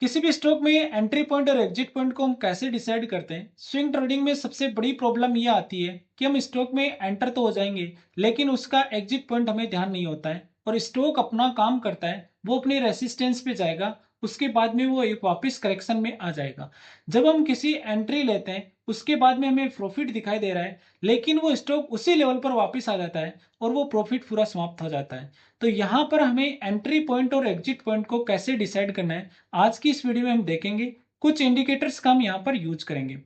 किसी भी स्टॉक में एंट्री पॉइंट और एग्जिट पॉइंट को हम कैसे डिसाइड करते हैं? स्विंग ट्रेडिंग में सबसे बड़ी प्रॉब्लम ये आती है कि हम स्टॉक में एंटर तो हो जाएंगे, लेकिन उसका एग्जिट पॉइंट हमें ध्यान नहीं होता है और स्टॉक अपना काम करता है। वो अपनी रेसिस्टेंस पे जाएगा, उसके बाद में वो एक वापस करेक्शन में आ जाएगा। जब हम किसी एंट्री लेते हैं, उसके बाद में हमें प्रॉफिट दिखाई दे रहा है, लेकिन वो स्टॉक उसी लेवल पर वापस आ जाता है और वो प्रॉफिट पूरा समाप्त हो जाता है। तो यहाँ पर हमें एंट्री पॉइंट और एग्जिट पॉइंट को कैसे डिसाइड करना है, आज की इस वीडियो में हम देखेंगे। कुछ इंडिकेटर्स का हम यहाँ पर यूज करेंगे।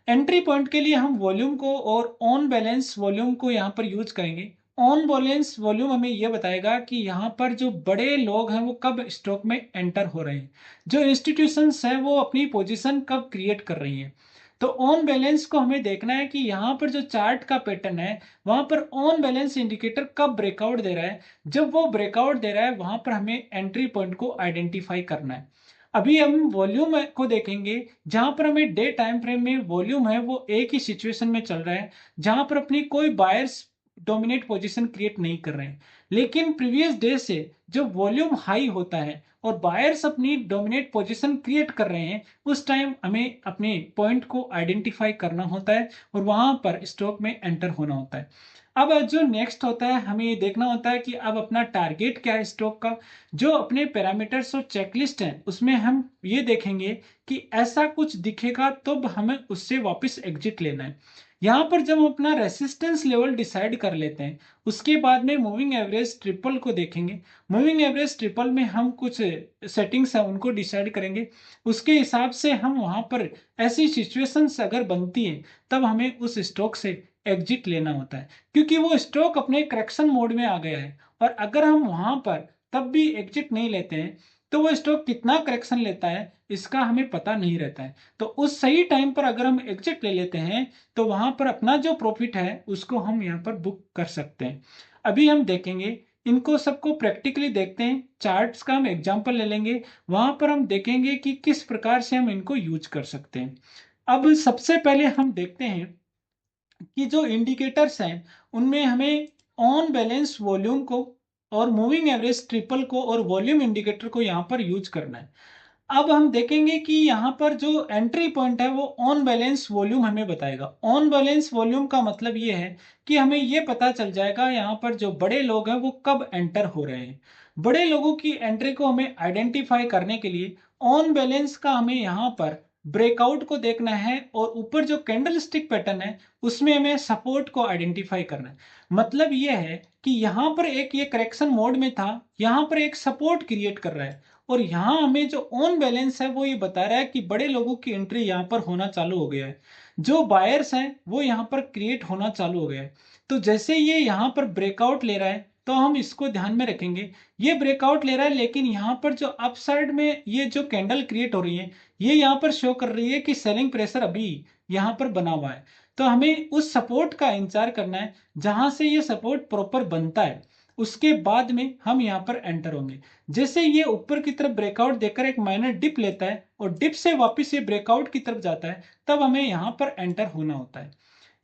एंट्री पॉइंट के लिए हम वॉल्यूम को और ऑन बैलेंस वॉल्यूम को यहाँ पर यूज करेंगे। ऑन बैलेंस वॉल्यूम हमें यह बताएगा कि यहाँ पर जो बड़े लोग हैं वो कब स्टॉक में एंटर हो रहे हैं, जो इंस्टीट्यूशंस हैं वो अपनी पोजीशन कब क्रिएट कर रही हैं। तो ऑन बैलेंस को हमें देखना है कि यहाँ पर जो चार्ट का पैटर्न है, वहां पर ऑन बैलेंस इंडिकेटर कब ब्रेकआउट दे रहा है। जब वो ब्रेकआउट दे रहा है, वहां पर हमें एंट्री पॉइंट को आइडेंटिफाई करना है। अभी हम वॉल्यूम को देखेंगे, जहां पर हमें डे टाइम फ्रेम में वॉल्यूम है वो एक ही सिचुएशन में चल रहा है, जहां पर अपनी कोई बायर्स डोमिनेट पोजीशन क्रिएट नहीं कर रहे हैं। लेकिन प्रीवियस डे से जो वॉल्यूम हाई होता है और बायर्स अपनी डोमिनेट पोजीशन क्रिएट कर रहे हैं, उस टाइम हमें अपने पॉइंट को आइडेंटिफाई करना होता है और वहां पर स्टॉक में एंटर होना होता है। अब जो नेक्स्ट होता है, हमें ये देखना होता है कि अब अपना टारगेट क्या है स्टॉक का। जो अपने पैरामीटर्स और चेकलिस्ट हैं, उसमें हम ये देखेंगे कि ऐसा कुछ दिखेगा तो हमें उससे वापस एग्जिट लेना है। यहाँ पर जब हम अपना रेसिस्टेंस लेवल डिसाइड कर लेते हैं, उसके बाद में मूविंग एवरेज ट्रिपल को देखेंगे। मूविंग एवरेज ट्रिपल में हम कुछ सेटिंग्स हैं उनको डिसाइड करेंगे। उसके हिसाब से हम वहां पर ऐसी सिचुएशंस अगर बनती है, तब हमें उस स्टॉक से एग्जिट लेना होता है, क्योंकि वो स्टॉक अपने करेक्शन मोड में आ गया है। और अगर हम वहां पर तब भी एग्जिट नहीं लेते हैं, तो वो स्टॉक कितना करेक्शन लेता है इसका हमें पता नहीं रहता है। तो उस सही टाइम पर अगर हम एग्जिट ले लेते हैं, तो वहां पर अपना जो प्रॉफिट है उसको हम यहाँ पर बुक कर सकते हैं। अभी हम देखेंगे, इनको सबको प्रैक्टिकली देखते हैं। चार्ट्स का हम एग्जांपल ले लेंगे, वहां पर हम देखेंगे कि किस प्रकार से हम इनको यूज कर सकते हैं। अब सबसे पहले हम देखते हैं कि जो इंडिकेटर्स हैं, उनमें हमें ऑन बैलेंस वॉल्यूम को और मूविंग एवरेज ट्रिपल को और वॉल्यूम इंडिकेटर को यहाँ पर यूज करना है। अब हम देखेंगे कि यहाँ पर जो एंट्री पॉइंट है वो ऑन बैलेंस वॉल्यूम हमें बताएगा। ऑन बैलेंस वॉल्यूम का मतलब ये है कि हमें ये पता चल जाएगा यहाँ पर जो बड़े लोग हैं वो कब एंटर हो रहे हैं। बड़े लोगों की एंट्री को हमें आइडेंटिफाई करने के लिए ऑन बैलेंस का हमें यहाँ पर ब्रेकआउट को देखना है और ऊपर जो कैंडल स्टिक पैटर्न है उसमें हमें सपोर्ट को आइडेंटिफाई करना है। मतलब ये है कि यहाँ पर एक ये करेक्शन मोड में था, यहाँ पर एक सपोर्ट क्रिएट कर रहा है और यहाँ हमें जो ऑन बैलेंस है वो ये बता रहा है कि बड़े लोगों की एंट्री यहाँ पर होना चालू हो गया है। जो बायर्स हैं वो यहाँ पर क्रिएट होना चालू हो गया है। तो जैसे ये यहाँ पर ब्रेकआउट ले रहा है, तो हम इसको ध्यान में रखेंगे। ये ब्रेकआउट ले रहा है, लेकिन यहाँ पर जो अपसाइड में ये जो कैंडल क्रिएट हो रही है, ये यहाँ पर शो कर रही है कि सेलिंग प्रेशर अभी यहाँ पर बना हुआ है। तो हमें उस सपोर्ट का इंतजार करना है, जहां से ये सपोर्ट प्रॉपर बनता है उसके बाद में हम यहाँ पर एंटर होंगे। जैसे ये ऊपर की तरफ ब्रेकआउट देकर एक माइनर डिप लेता है और डिप से वापस ये ब्रेकआउट की तरफ जाता है, तब हमें यहाँ पर एंटर होना होता है।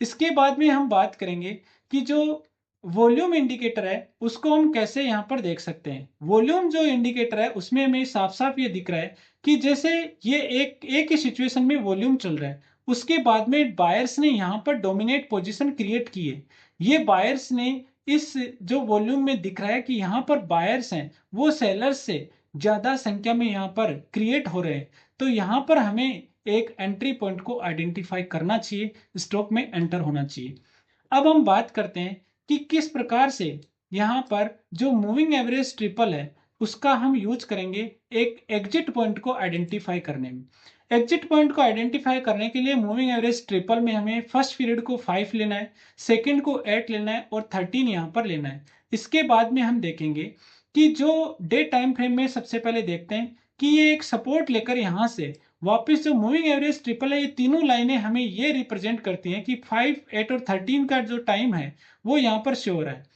इसके बाद में हम बात करेंगे कि जो वॉल्यूम इंडिकेटर है उसको हम कैसे यहाँ पर देख सकते हैं। वॉल्यूम जो इंडिकेटर है उसमें हमें साफ साफ ये दिख रहा है कि जैसे ये एक ही सिचुएशन में वॉल्यूम चल रहा है, उसके बाद में बायर्स ने यहाँ पर डोमिनेट पोजीशन क्रिएट की है। ये बायर्स ने इस जो वॉल्यूम में दिख रहा है कि यहाँ पर बायर्स हैं वो सेलर्स से ज्यादा संख्या में यहाँ पर क्रिएट हो रहे हैं। तो यहाँ पर हमें एक एंट्री पॉइंट को आइडेंटिफाई करना चाहिए, स्टॉक में एंटर होना चाहिए। अब हम बात करते हैं कि किस प्रकार से यहाँ पर जो मूविंग एवरेज ट्रिपल है उसका हम यूज करेंगे एक एग्जिट पॉइंट को आइडेंटिफाई करने में। एग्जिट पॉइंट को आइडेंटिफाई करने के लिए मूविंग एवरेज ट्रिपल में हमें फर्स्ट पीरियड को 5 लेना है, सेकंड को 8 लेना है और 13 यहाँ पर लेना है। इसके बाद में हम देखेंगे कि जो डे टाइम फ्रेम में सबसे पहले देखते हैं कि ये एक सपोर्ट लेकर यहाँ से वापस जो मूविंग एवरेज ट्रिपल है, ये तीनों लाइनें हमें ये रिप्रेजेंट करती हैं कि 5, 8 और 13 का जो टाइम है वो यहाँ पर शो हो रहा है।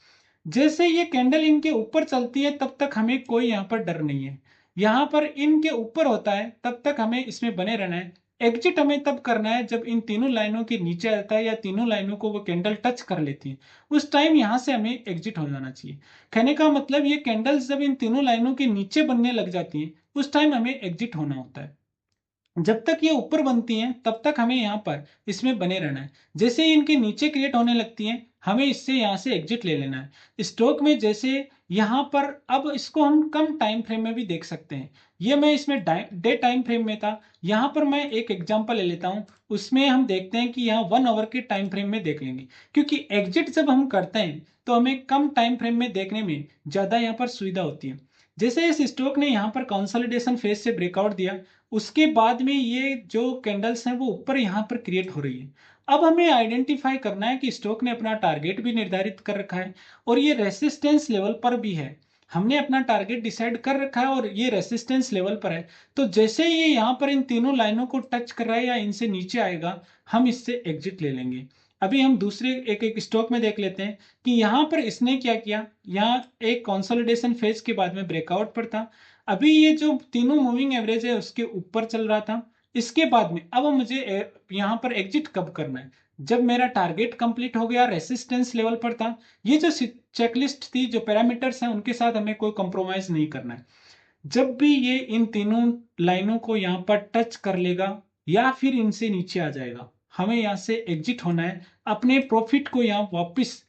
जैसे ये कैंडल इनके ऊपर चलती है तब तक हमें कोई यहाँ पर डर नहीं है। यहाँ पर इनके ऊपर होता है तब तक हमें इसमें बने रहना है। एग्जिट हमें तब करना है जब इन तीनों लाइनों के नीचे आता है या तीनों लाइनों को वो कैंडल टच कर लेती है, उस टाइम यहां से हमें एग्जिट हो जाना चाहिए। कहने का मतलब ये कैंडल्स जब इन तीनों लाइनों के नीचे बनने लग जाती हैं उस टाइम हमें एग्जिट होना होता है। जब तक ये ऊपर बनती हैं तब तक हमें यहाँ पर इसमें बने रहना है। जैसे ही इनके नीचे क्रिएट होने लगती हैं हमें इससे यहाँ से एग्जिट ले लेना है। स्टॉक में जैसे यहाँ पर अब इसको हम कम टाइम फ्रेम में भी देख सकते हैं। ये मैं इसमें डे टाइम फ्रेम में था, यहाँ पर मैं एक एग्जांपल ले लेता हूँ। उसमें हम देखते हैं कि यहाँ 1 आवर के टाइम फ्रेम में देख लेंगे, क्योंकि एग्जिट जब हम करते हैं तो हमें कम टाइम फ्रेम में देखने में ज़्यादा यहाँ पर सुविधा होती है। जैसे इस स्टॉक ने यहाँ पर कंसोलिडेशन फेज से ब्रेकआउट दिया, उसके बाद में ये जो कैंडल्स हैं वो ऊपर यहाँ पर क्रिएट हो रही है। अब हमें आइडेंटिफाई करना है कि स्टॉक ने अपना टारगेट भी निर्धारित कर रखा है और ये रेसिस्टेंस लेवल पर भी है। हमने अपना टारगेट डिसाइड कर रखा है और ये रेसिस्टेंस लेवल पर है। तो जैसे ये यहाँ पर इन तीनों लाइनों को टच कर रहा है या इनसे नीचे आएगा हम इससे एग्जिट ले लेंगे। अभी हम दूसरे एक एक स्टॉक में देख लेते हैं कि यहाँ पर इसने क्या किया। यहाँ एक कंसोलिडेशन फेज के बाद में ब्रेकआउट पर था। अभी ये जो तीनों मूविंग एवरेज है उसके ऊपर चल रहा था। इसके बाद में अब मुझे यहाँ पर एग्जिट कब करना है, जब मेरा टारगेट कंप्लीट हो गया, रेसिस्टेंस लेवल पर था। ये जो चेकलिस्ट थी, जो पैरामीटर्स हैं उनके साथ हमें कोई कंप्रोमाइज नहीं करना है। जब भी ये इन तीनों लाइनों को यहाँ पर टच कर लेगा या फिर इनसे नीचे आ जाएगा हमें यहाँ से एग्जिट होना है। अपने प्रॉफिट को यहाँ वापस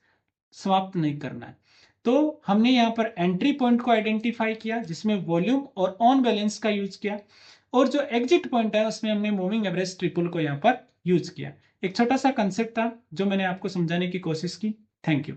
समाप्त नहीं करना है। तो हमने यहाँ पर एंट्री पॉइंट को आइडेंटिफाई किया जिसमें वॉल्यूम और ऑन बैलेंस का यूज किया, और जो एग्जिट पॉइंट है उसमें हमने मूविंग एवरेज ट्रिपल को यहाँ पर यूज किया। एक छोटा सा कंसेप्ट था जो मैंने आपको समझाने की कोशिश की। Thank you.